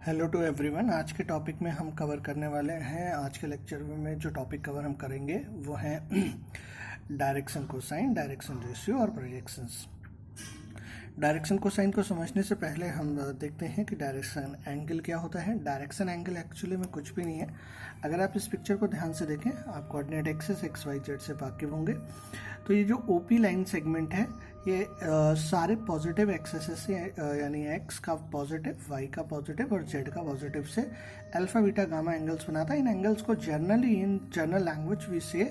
Hello to everyone. आज के topic में हम कवर करने वाले हैं, आज के लेक्चर में जो टॉपिक कवर हम करेंगे वो है डायरेक्शन कोसाइन, डायरेक्शन रेशियो और प्रोजेक्शंस। डायरेक्शन कोसाइन को समझने से पहले हम देखते हैं कि डायरेक्शन एंगल क्या होता है। डायरेक्शन एंगल एक्चुअली में कुछ भी नहीं है। अगर आप इस पिक्चर को ध्यान से देखें, आप coordinate axis X Y Z से वाकिफ होंगे, तो ये जो ओपी लाइन सेगमेंट है ये सारे पॉजिटिव एक्सेस से यानी एक्स का पॉजिटिव, वाई का पॉजिटिव और जेड का पॉजिटिव से अल्फा बीटा गामा एंगल्स बनाता है। इन एंगल्स को generally in general language we say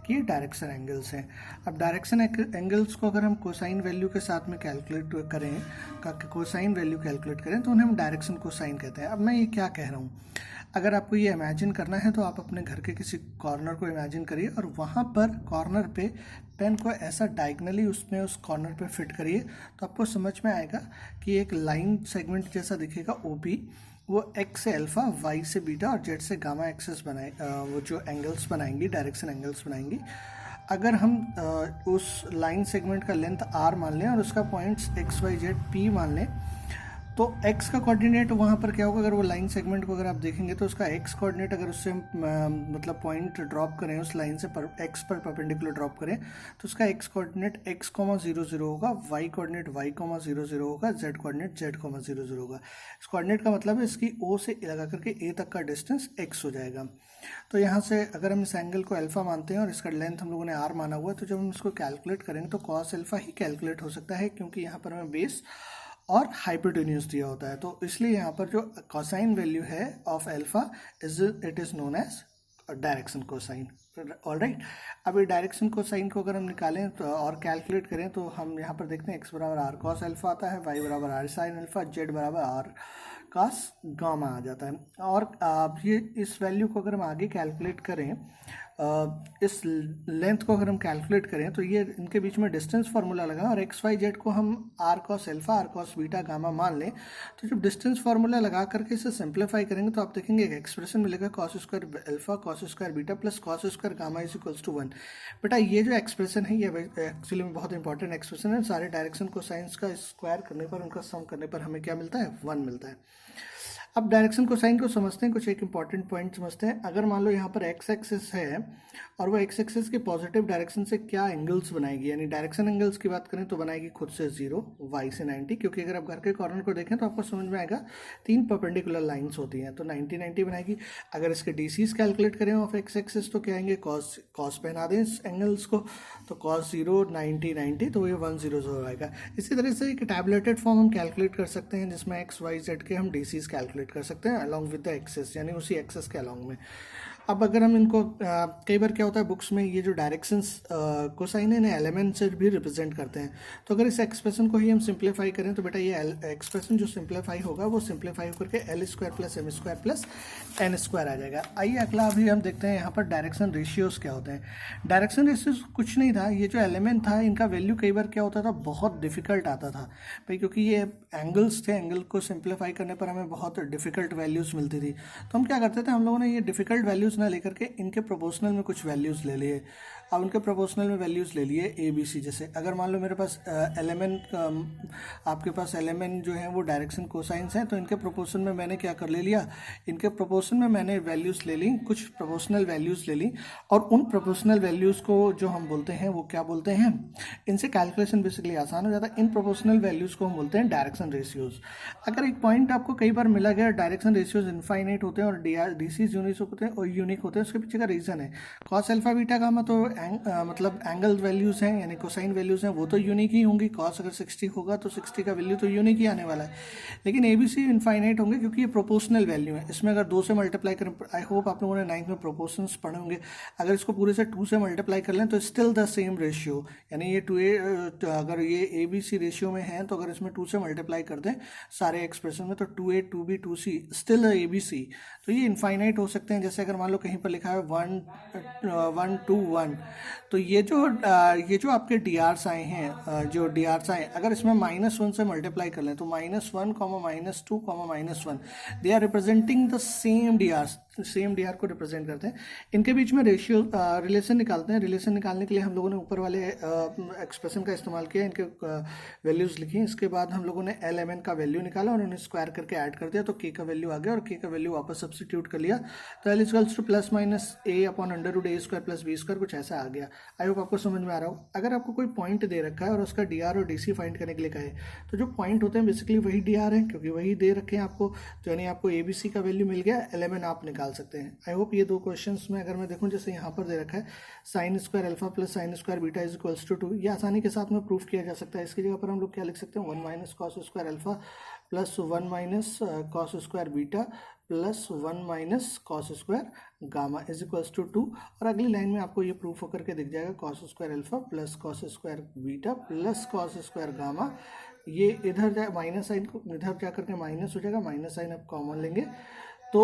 कि डायरेक्शन एंगल्स हैं। अब डायरेक्शन एंगल्स को अगर हम कोसाइन वैल्यू के साथ में कैलकुलेट करें, कोसाइन वैल्यू कैलकुलेट करें, तो उन्हें हम डायरेक्शन कोसाइन कहते हैं। अब मैं ये क्या कह रहा हूँ, अगर आपको ये इमेजिन करना है तो आप अपने घर के किसी कॉर्नर को इमेजिन करिए और वहाँ पर कॉर्नर पे पेन को ऐसा डायगनली उसमें उस कॉर्नर पे फिट करिए, तो आपको समझ में आएगा कि एक लाइन सेगमेंट जैसा दिखेगा ओपी, वो एक्स से अल्फा, वाई से बीटा और जेड से गामा एक्सेस बनाए, वो जो एंगल्स बनाएंगी, डायरेक्शन एंगल्स बनाएंगी। अगर हम उस लाइन सेगमेंट का लेंथ आर मान लें और उसका points X Y Z P मान लें, तो x का कोऑर्डिनेट वहाँ पर क्या होगा, अगर वो लाइन सेगमेंट को अगर आप देखेंगे तो उसका x कोऑर्डिनेट अगर उससे मतलब पॉइंट ड्रॉप करें उस लाइन से x पर परपेंडिकुलर ड्रॉप करें, तो उसका x कोऑर्डिनेट x, 0 होगा, y कोऑर्डिनेट y, 0 होगा, z कोऑर्डिनेट z, 0 होगा। इस कोऑर्डिनेट का मतलब है इसकी o से लगा करके a तक का डिस्टेंस x हो जाएगा। तो यहाँ से अगर हम इस एंगल को अल्फा मानते हैं और इसका लेंथ हम लोगों ने r माना हुआ है, तो जब हम इसको कैलकुलेट करेंगे तो cos अल्फा ही कैलकुलेट हो सकता है, क्योंकि यहाँ पर हमें बेस और हाइपोटेन्यूज दिया होता है। तो इसलिए यहाँ पर जो कोसाइन वैल्यू है of alpha it is known as direction cosine. Alright, अब ये डायरेक्शन कोसाइन को अगर हम निकालें तो और कैलकुलेट करें, तो हम यहाँ पर देखते हैं एक्स बराबर आर कॉस अल्फा आता है, वाई बराबर आर साइन अल्फा, जेड बराबर आर कॉस गामा आ जाता है। और ये इस वैल्यू को अगर हम आगे कैलकुलेट करें, इस लेंथ को अगर हम कैलकुलेट करें, तो ये इनके बीच में डिस्टेंस फार्मूला लगा और एक्स वाई जेड को हम R cos alpha, R cos beta gamma मान लें, तो जब डिस्टेंस फार्मूला लगा करके इसे सिंप्लीफाई करेंगे तो आप देखेंगे एक एक्सप्रेशन मिलेगा cos square alpha cos square beta plus cos square gamma is equals to 1। बेटा ये जो एक्सप्रेशन है ये एक्चुअली में बहुत इंपॉर्टेंट एक्सप्रेशन है। सारे डायरेक्शन को साइंस का स्क्वायर करने पर, उनका सम करने पर हमें क्या मिलता है, 1 मिलता है। अब डायरेक्शन कोसाइन को समझते हैं, कुछ एक इंपॉर्टेंट पॉइंट समझते हैं। अगर मान लो यहाँ पर एक्स एक्सिस है और वो एक्स एक्सिस के पॉजिटिव डायरेक्शन से क्या एंगल्स बनाएगी, यानी डायरेक्शन एंगल्स की बात करें तो बनाएगी खुद से 0, वाई से 90, क्योंकि अगर आप घर के कॉर्नर को देखें तो आपको समझ में आएगा 3 परपेंडिकुलर लाइंस होती हैं, तो 90 बनाएगी। अगर इसके डीसीज कैलकुलेट करें ऑफ एक्स एक्सिस तो क्या आएंगे, कॉस पहना दें इस एंगल्स को, तो कॉस 0 90 तो ये 100 आएगा। इसी तरह से एक टैबलेटेड फॉर्म हम कैलकुलेट कर सकते हैं जिसमें एक्स वाई जेड के हम डीसीज कैलकुलेट कर सकते हैं अलॉन्ग विद द एक्सेस, यानी उसी एक्सेस के अलॉन्ग में। अब अगर हम इनको कई बार क्या होता है बुक्स में ये जो डायरेक्शंस कोसाइन है एलिमेंट से भी रिप्रेजेंट करते हैं, तो अगर इस एक्सप्रेशन को ही हम सिंप्लीफाई करें तो बेटा ये एक्सप्रेशन जो सिंप्लीफाई होगा वो सिंप्लीफाई करके L square plus M square plus N square आ जाएगा। आइए अगला अभी हम देखते हैं यहाँ पर डायरेक्शन रेशियोज क्या होते हैं। डायरेक्शन रेशियोज कुछ नहीं था, ये जो एलिमेंट था इनका वैल्यू कई बार क्या होता था, बहुत डिफिकल्ट आता था भाई, क्योंकि ये एंगल्स थे, एंगल को सिंप्लीफाई करने पर हमें बहुत डिफिकल्ट वैल्यूज़ मिलती थी। तो हम क्या करते थे, हम लोगों ने ये डिफिकल्ट वैल्यूज़ ना लेकर के इनके प्रोपोर्शनल में कुछ वैल्यूज़ ले लिए। अब उनके प्रोपोर्शनल में वैल्यूज़ ले लिए ए बी सी, जैसे अगर मान लो मेरे पास एलिमेंट, आपके पास एलिमेंट जो है वो डायरेक्शन कोसाइंस हैं, तो इनके प्रोपोर्शन में मैंने क्या कर ले लिया, इनके प्रोपोर्शन में मैंने वैल्यूज़ ले ली, कुछ प्रोपोर्शनल वैल्यूज़ ले ली, और उन प्रोपोर्शनल वैल्यूज़ को जो हम बोलते हैं वो क्या बोलते हैं, इनसे कैलकुलेशन बेसिकली आसान हो जाता है। इन प्रोपोर्शनल वैल्यूज़ को हम बोलते हैं डायरेक्शन रेशियोज़। अगर एक पॉइंट आपको कई बार मिला गया डायरेक्शन रेशियोज इनफाइनाइट होते हैं और डीसीज यूनिक होते हैं, उसके पीछे का रीज़न है कॉस अल्फा बीटा गामा, तो मतलब एंगल वैल्यूज़ हैं यानी कोसाइन वैल्यूज़ हैं वो तो यूनिक ही होंगी। कॉस अगर 60 होगा तो 60 का वैल्यू तो यूनिक ही आने वाला है, लेकिन ए बी सी इनफाइनाइट होंगे क्योंकि ये प्रोपोर्शनल वैल्यू है। इसमें अगर 2 से मल्टीप्लाई करें, आई होप आप लोगों ने 9th में प्रोपोर्शंस पढ़े होंगे, अगर इसको पूरे से 2 से मल्टीप्लाई कर लें तो स्टिल द सेम रेशियो, यानी ये 2a, अगर ये ए बी सी रेशियो में है तो अगर इसमें 2 से मल्टीप्लाई कर दें सारे एक्सप्रेशन में तो 2a 2b 2c still A B C, तो ये इनफाइनाइट हो सकते हैं। जैसे अगर मान लो कहीं पर लिखा है 1 2 1, तो ये जो आपके डी आर्स आए हैं, जो डी आर्स आए, अगर इसमें -1 से मल्टीप्लाई कर लें तो -1, -2, -1 they are representing the same D Rs. Same D R को रिप्रेजेंट करते हैं। इनके बीच में रेशियो रिलेशन निकालते हैं। रिलेशन निकालने के लिए हम लोगों ने ऊपर वाले एक्सप्रेशन का इस्तेमाल किया, इनके वैल्यूज़ लिखी। इसके बाद हम लोगों ने एल एम एन का वैल्यू निकाला और उन्हें स्क्वायर करके ऐड कर दिया, तो के का वैल्यू आ गया और के का वैल्यू वापस सब्सिट्यूट कर लिया, तो L equals to plus minus A upon under root A square plus B square, कुछ ऐसा आ गया। आई होप आपको समझ में आ रहा हो। अगर आपको कोई पॉइंट दे रखा है और उसका डी आर और डी सी फाइंड करने के लिए कहे, तो जो पॉइंट होते हैं बेसिकली वही डी आर है, क्योंकि वही दे रखे हैं आपको, तो यानी आपको ए बी सी का वैल्यू मिल गया, एल एम एन आप निकाल सकते हैं। आई होप ये दो क्वेश्चंस में अगर मैं देखूं, जैसे यहाँ पर दे रखा है sine square alpha plus sine square beta is equals to 2, ये आसानी के साथ में प्रूफ किया जा सकता है। इसकी जगह पर हम लोग क्या लिख सकते हैं, 1 minus cos square alpha plus 1 minus cos square beta plus 1 minus cos square gamma is equals to 2, और अगली लाइन में आपको ये प्रूफ होकर के दिख जाएगा cos square alpha plus cos square beta plus cos square gamma. ये इधर जाए माइनस साइन को, इधर जा करके माइनस हो जाएगा, माइनस साइन आप कॉमन लेंगे तो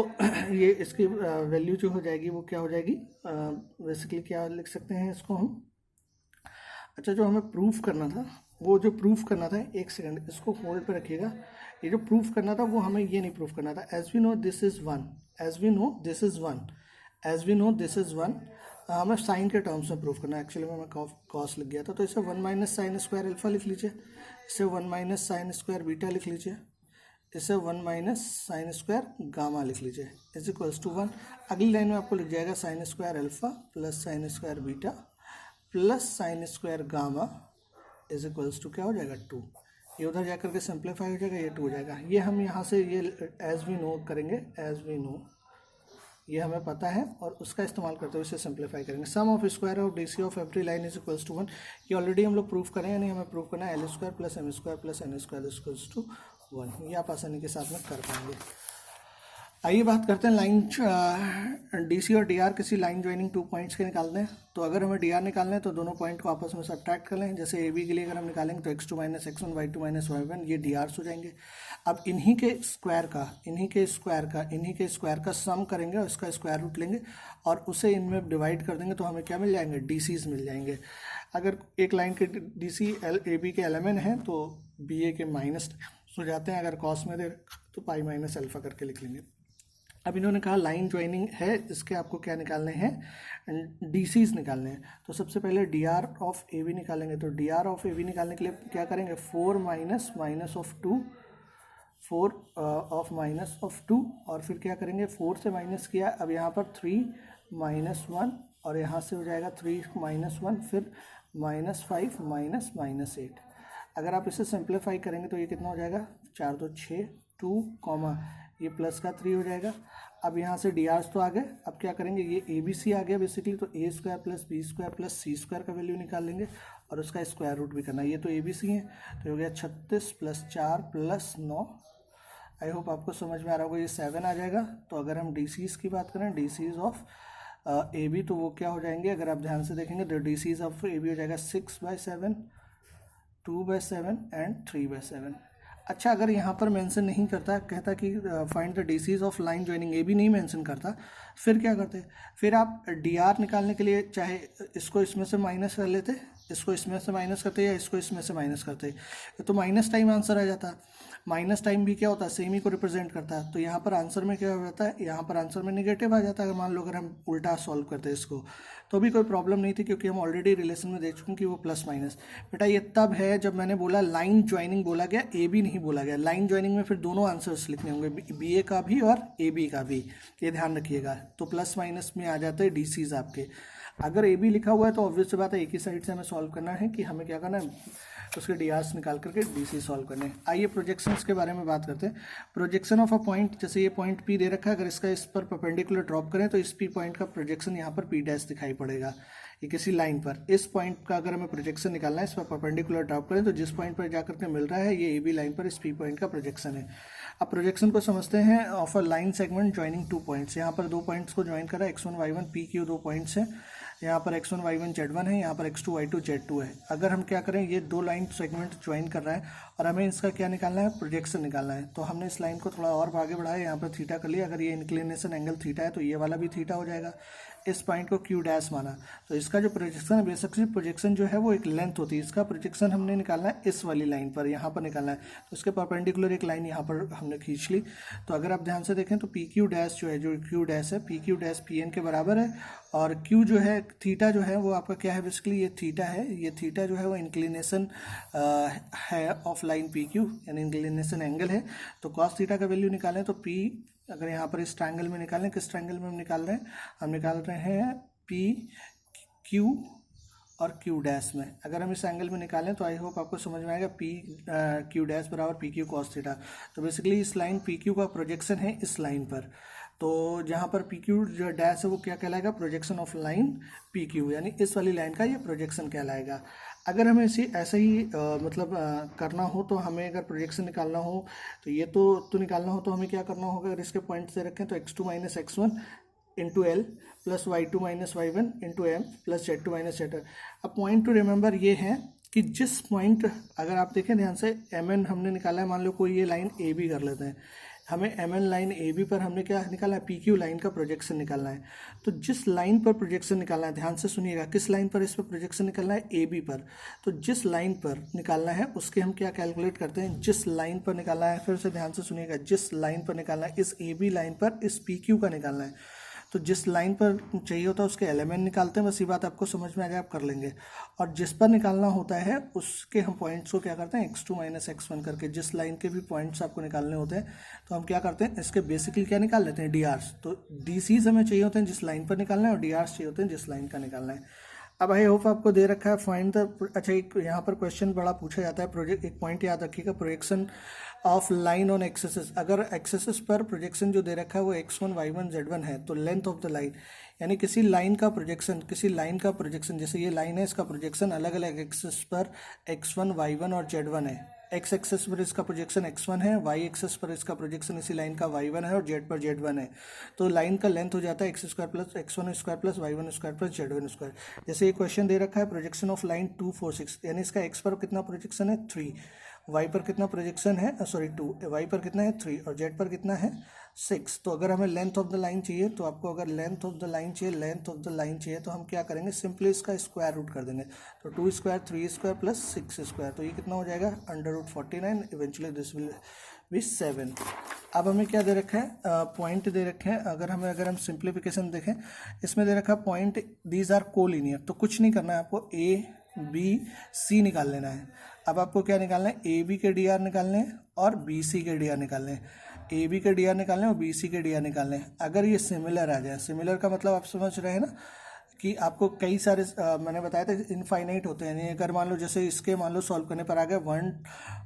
ये इसकी वैल्यू जो हो जाएगी वो क्या हो जाएगी, बेसिकली क्या लिख सकते हैं इसको हम। अच्छा, जो हमें प्रूफ करना था, वो जो प्रूफ करना था, एक सेकंड इसको होल्ड पे रखिएगा। ये जो प्रूफ करना था वो हमें ये नहीं प्रूफ करना था। As we know this is one, as we know this is one, as we know this is one, हमें साइन के टर्म्स में प्रूफ करना है। एक्चुअली मैं कॉस लिख गया था, तो इसे 1 माइनस साइन स्क्वायर अल्फा लिख लीजिए, इसे 1 माइनस साइन स्क्वायर बीटा लिख लीजिए, इसे 1 माइनस साइन स्क्वायर गामा लिख लीजिए इज इक्वल्स टू 1। अगली लाइन में आपको लिख जाएगा sine square alpha plus sine square beta plus sine square gamma is equals to क्या हो जाएगा, 2। ये उधर जाकर के सिंप्लीफाई हो जाएगा, ये 2 हो जाएगा। ये हम यहाँ से ये एज वी नो करेंगे, एज वी नो ये हमें पता है, और उसका इस्तेमाल करते हुए इसे सिंप्लीफाई करेंगे। Sum of square of D C of every line is equals to 1, ये ऑलरेडी हम लोग प्रूफ करें, यानी हमें प्रूफ करना है L square plus M square plus N square is equals to 1। ये आप आसानी के साथ में कर पाएंगे। आइए बात करते हैं लाइन डी सी और डी आर किसी लाइन ज्वाइनिंग 2 पॉइंट्स के निकालते हैं। तो अगर हमें डी आर निकालना है तो दोनों पॉइंट को आपस में सब्ट्रैक्ट कर लें। जैसे ए बी के लिए अगर हम निकालेंगे तो x2 minus x1 y2 minus y1, ये डी आर्स हो जाएंगे। अब इन्हीं के स्क्वायर का सम करेंगे और इसका स्क्वायर रूट लेंगे और उसे इनमें डिवाइड कर देंगे, तो हमें क्या मिल जाएंगे, डी सीज मिल जाएंगे। अगर एक लाइन के डी सी ए बी के एलिमेंट हैं तो बी ए के माइनस हो जाते हैं, अगर कॉस में दे तो पाई माइनस अल्फा करके लिख लेंगे। अब इन्होंने कहा लाइन ज्वाइनिंग है, इसके आपको क्या निकालने हैं, डी सीज निकालने हैं। तो सबसे पहले D R of A B निकालेंगे। तो D R of A B निकालने के लिए क्या करेंगे, 4 minus minus of 2, 4 of minus of 2, और फिर क्या करेंगे, 4 से माइनस किया, अब यहाँ पर 3 माइनस 1, और यहाँ से हो जाएगा 3 माइनस 1, फिर माइनस 5 माइनस माइनस 8। अगर आप इसे सिंप्लीफाई करेंगे तो ये कितना हो जाएगा, 4 2 6, 2 कॉमा ये प्लस का 3 हो जाएगा। अब यहाँ से डी आर्स तो आ गए, अब क्या करेंगे, ये ए बी सी आ गया बेसिकली, तो A square plus B square plus C square का वैल्यू निकाल लेंगे और उसका स्क्वायर रूट भी करना है। ये तो ए बी सी है, तो हो गया 36 प्लस 4 प्लस 9। आई होप आपको समझ में आ रहा होगा, ये 7 आ जाएगा। तो अगर हम डी सीज की बात करें, D Cs of A B, तो वो क्या हो जाएंगे, अगर आप ध्यान से देखेंगे तो D Cs of A B हो जाएगा 6/7, 2/7 एंड 3/7। अच्छा, अगर यहाँ पर मेंशन नहीं करता, कहता कि find the D Cs of line joining A B नहीं मेंशन करता, फिर क्या करते, फिर आप डी आर निकालने के लिए चाहे इसको इसमें से माइनस कर लेते, इसको इसमें से माइनस करते या इसको इसमें से माइनस करते, तो माइनस टाइम आंसर आ जाता। माइनस टाइम भी क्या होता है, सेम ही को रिप्रेजेंट करता है। तो यहाँ पर आंसर में क्या हो जाता है, यहाँ पर आंसर में निगेटिव आ जाता है। अगर मान लो अगर हम उल्टा सॉल्व करते हैं इसको, तो भी कोई प्रॉब्लम नहीं थी, क्योंकि हम ऑलरेडी रिलेशन में देख चुके हैं कि वो प्लस माइनस। बेटा ये तब है जब मैंने बोला लाइन ज्वाइनिंग बोला गया, ए बी नहीं बोला गया। लाइन ज्वाइनिंग में फिर दोनों आंसर्स लिखने होंगे, बी ए का भी और ए बी का भी, ये ध्यान रखिएगा। तो प्लस माइनस में आ जाते हैं डी सीज आपके। अगर ए बी लिखा हुआ है तो ऑब्वियस सी बात है एक ही साइड से हमें सॉल्व करना है कि हमें क्या करना है, उसके डी आर्स निकाल करके डी सी सॉल्व करने हैं। आइए प्रोजेक्शंस के बारे में बात करते हैं। प्रोजेक्शन ऑफ अ पॉइंट, जैसे ये पॉइंट पी दे रखा है, अगर इसका इस पर परपेंडिकुलर ड्रॉप करें तो इस पी पॉइंट का प्रोजेक्शन यहाँ पर पी डैश दिखाई पड़ेगा। ये किसी लाइन पर इस पॉइंट का अगर हमें प्रोजेक्शन निकालना है, इस पर परपेंडिकुलर ड्रॉप करें तो जिस पॉइंट पर जाकर के मिल रहा है ये ए बी लाइन पर इस पी पॉइंट का प्रोजेक्शन है। अब प्रोजेक्शन को समझते हैं of a line segment joining 2 points. यहाँ पर 2 पॉइंट्स को ज्वाइन करा, x1 y1 P Q 2 points हैं। यहाँ पर x1 y1 z1 है, यहाँ पर x2 y2 z2 है। अगर हम क्या करें, ये 2 लाइन सेगमेंट ज्वाइन कर रहा है और हमें इसका क्या निकालना है, प्रोजेक्शन निकालना है। तो हमने इस लाइन को थोड़ा और आगे बढ़ाया, यहाँ पर थीटा कर लिया। अगर ये इंक्लिनेशन एंगल थीटा है तो ये वाला भी थीटा हो जाएगा। इस पॉइंट को क्यू डैश माना, तो इसका जो प्रोजेक्शन है, बेसिकली प्रोजेक्शन जो है वो एक लेंथ होती है। इसका प्रोजेक्शन हमने निकालना है इस वाली लाइन पर, यहाँ पर निकालना है। तो इसके परपेंडिकुलर एक लाइन यहाँ पर हमने खींच ली। तो अगर आप ध्यान से देखें तो पी क्यू डैश जो है, जो क्यू डैश है, P Q dash P N के बराबर है। और क्यू जो है, थीटा जो है वो आपका क्या है, बेसिकली ये थीटा है। ये थीटा जो है वो इंक्लिनेशन है ऑफ लाइन पी क्यू, यानी इंक्लिनेशन एंगल है। तो कॉस थीटा का वैल्यू निकालें तो पी, अगर यहाँ पर इस ट्रायंगल में निकालें, किस ट्रायंगल में हम निकाल रहे हैं, हम निकाल रहे हैं पी क्यू और क्यू डैश में। अगर हम इस एंगल में निकालें तो आई होप आपको समझ में आएगा, पी क्यू डैश बराबर पी क्यू कॉस थीटा। तो बेसिकली इस लाइन पी क्यू का प्रोजेक्शन है इस लाइन पर। तो जहाँ पर पी क्यू जो डैश है वो क्या कहलाएगा, projection of line P Q, यानी इस वाली लाइन का ये प्रोजेक्शन कहलाएगा। अगर हमें ऐसे ही करना हो, तो हमें अगर प्रोजेक्शन निकालना हो तो ये तो निकालना हो, तो हमें क्या करना होगा, अगर इसके पॉइंट्स दे रखें तो x2 minus x1 into L plus y2 minus y1 into M plus z2 minus z2। अब पॉइंट टू रिमेंबर ये है कि जिस पॉइंट, अगर आप देखें ध्यान से, mn हमने निकाला है, मान लो कोई ये लाइन ए बी कर लेते हैं, हमें mn लाइन ए बी पर हमने क्या निकाला है, पी क्यू लाइन का प्रोजेक्शन निकालना है। तो जिस लाइन पर प्रोजेक्शन निकालना है, ध्यान से सुनिएगा, किस लाइन पर इस पर प्रोजेक्शन निकालना है, ए बी पर। तो जिस लाइन पर निकालना है उसके हम क्या कैलकुलेट करते हैं, जिस लाइन पर निकालना है, फिर से ध्यान से सुनिएगा, जिस लाइन पर निकालना है, इस ए बी लाइन पर इस पी क्यू का निकालना है। तो जिस लाइन पर चाहिए होता है उसके एलिमेंट निकालते हैं, बस ये बात आपको समझ में आ जाए, आप कर लेंगे। और जिस पर निकालना होता है उसके हम पॉइंट्स को क्या करते हैं, x2 माइनस x1 करके, जिस लाइन के भी पॉइंट्स आपको निकालने होते हैं तो हम क्या करते हैं, इसके बेसिकली क्या निकाल लेते हैं, DRs। तो DCs हमें चाहिए होते हैं जिस लाइन पर निकालना है, और DRs चाहिए होते हैं जिस लाइन का निकालना है। अब आई होप आपको दे रखा है फाइंड द, अच्छा एक यहाँ पर क्वेश्चन बड़ा पूछा जाता है, प्रोजेक्ट एक पॉइंट याद रखिएगा, projection of line on axes. अगर एक्सेसिस पर प्रोजेक्शन जो दे रखा है वो x1 y1 z1 है, तो लेंथ ऑफ द लाइन, यानी किसी लाइन का प्रोजेक्शन, किसी लाइन का प्रोजेक्शन, जैसे ये लाइन है, इसका प्रोजेक्शन अलग अलग एक्सेस पर x1 y1 और z1 है। x एक्सेस पर इसका प्रोजेक्शन x1 है, y एक्सेस पर इसका प्रोजेक्शन इसी लाइन का y1 है, और z पर z1 है। तो लाइन का लेंथ हो जाता है x square plus x1 square plus y1 square plus z1 square. जैसे ये क्वेश्चन दे रखा है, प्रोजेक्शन ऑफ लाइन 2 4 6, यानी इसका x पर कितना प्रोजेक्शन है, 3, y पर कितना प्रोजेक्शन है, 2, y पर कितना है 3, और z पर कितना है 6। तो अगर हमें लेंथ ऑफ द लाइन चाहिए, तो आपको अगर लेंथ ऑफ द लाइन चाहिए, लेंथ ऑफ द लाइन चाहिए, तो हम क्या करेंगे, सिंपली इसका स्क्वायर रूट कर देंगे। तो 2 स्क्वायर 3 स्क्वायर प्लस 6 स्क्वायर, तो ये कितना हो जाएगा, √49, इवेंचुअली दिस विल बी 7। अब हमें क्या दे रखा है, पॉइंट दे रखे हैं। अगर हम सिंप्लीफिकेशन देखें, इसमें दे रखा है पॉइंट, दीज आर कोलिनियर। तो कुछ नहीं करना है आपको, ए बी सी निकाल लेना है। अब आपको क्या निकालना है, ए बी के डी आर निकालने हैं और बी सी के डी आर निकालने हैं। ए बी के डी आर निकालने हैं और बी सी के डी आर निकालने हैं। अगर ये सिमिलर आ जाए, सिमिलर का मतलब आप समझ रहे हैं ना, कि आपको कई सारे मैंने बताया था इनफाइनाइट होते हैं। अगर मान लो जैसे इसके मान लो सॉल्व करने पर आ गए 1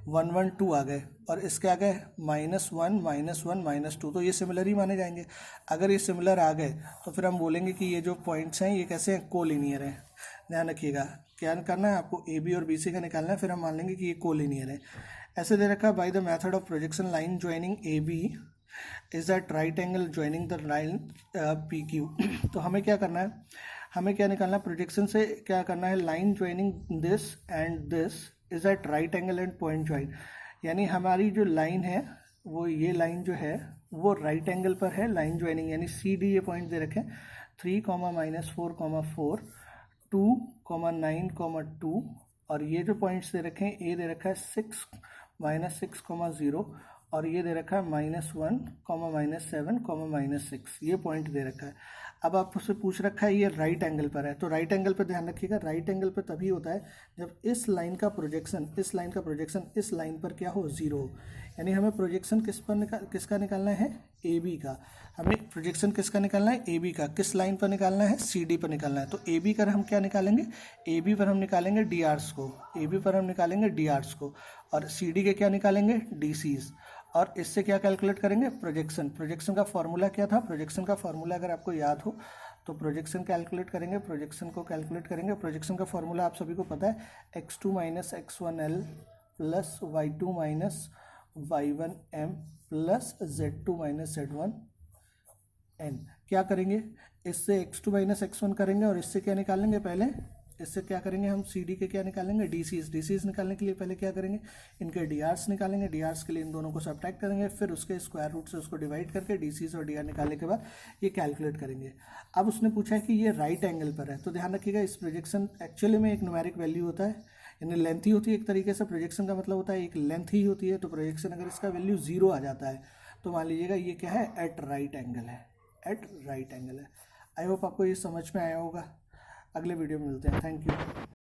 1 1 2 आ गए, और इसके आ गए -1 -1 -2, तो ये सिमिलर ही माने जाएंगे। अगर ये सिमिलर आ गए तो फिर हम बोलेंगे कि ये जो पॉइंट्स हैं ये कैसे हैं, कोलिनियर हैं। ध्यान रखिएगा, क्या करना है आपको, ए बी और बी सी का निकालना है, फिर हम मान लेंगे कि ये कोलिनियर है। ऐसे दे रखा है, by the method of projection line joining A B is that right angle joining the line P Q. तो हमें क्या करना है, हमें क्या निकालना है, प्रोजेक्शन से क्या करना है, line joining this and this is at right angle and point join. यानी हमारी जो लाइन है, वो ये लाइन जो है वो राइट एंगल पर है, लाइन ज्वाइनिंग, यानी सी डी ये पॉइंट दे रखे, 3, -4, 4, 2, 9, 2, और ये जो पॉइंट्स दे रखे हैं, ए दे रखा है 6, -6, 0, और ये दे रखा है -1, -7, -6, ये पॉइंट दे रखा है। अब आपसे पूछ रखा है ये राइट एंगल पर है, तो राइट एंगल पर ध्यान रखिएगा, राइट एंगल पर तभी होता है जब इस लाइन का प्रोजेक्शन, इस लाइन का प्रोजेक्शन इस लाइन पर क्या हो, 0 हो। यानी हमें प्रोजेक्शन किसका निकालना है, ए बी का। हमें प्रोजेक्शन किसका निकालना है, ए बी का। किस लाइन पर निकालना है, सी डी पर निकालना है। तो ए बी पर हम क्या निकालेंगे, ए बी पर हम निकालेंगे डी आर्स को, ए बी पर हम निकालेंगे डी आर्स को, और सी डी के क्या निकालेंगे, डी सीज। और इससे क्या कैलकुलेट करेंगे, प्रोजेक्शन। प्रोजेक्शन का फॉर्मूला क्या था, प्रोजेक्शन का फॉर्मूला अगर आपको याद हो तो प्रोजेक्शन कैलकुलेट करेंगे, प्रोजेक्शन को कैलकुलेट करेंगे। प्रोजेक्शन का फॉर्मूला आप सभी को पता है, x2 minus x1l plus y2 minus y1m plus z2 minus z1n। क्या करेंगे, इससे x2 माइनस x1 करेंगे और इससे क्या निकालेंगे, पहले इससे क्या करेंगे हम सी डी के क्या निकालेंगे, डी सीज निकालने के लिए पहले क्या करेंगे, इनके डी आर्स निकालेंगे, डी आर्स के लिए इन दोनों को सब्ट्रैक्ट करेंगे, फिर उसके स्क्वायर रूट से उसको डिवाइड करके डी सीज और डी आर निकालने के बाद ये कैलकुलेट करेंगे। अब उसने पूछा है कि ये राइट एंगल पर है, तो ध्यान रखिएगा इस प्रोजेक्शन एक्चुअली में एक न्यूमेरिक वैल्यू होता है, यानी लेंथ ही होती है एक तरीके से, प्रोजेक्शन का मतलब होता है एक लेंथ ही होती है, तो प्रोजेक्शन अगर इसका वैल्यू 0 आ जाता है तो मान लीजिएगा ये क्या है, एट राइट एंगल है, एट राइट एंगल है। आई होप आपको ये समझ में आया होगा। अगले वीडियो में मिलते हैं। Thank you.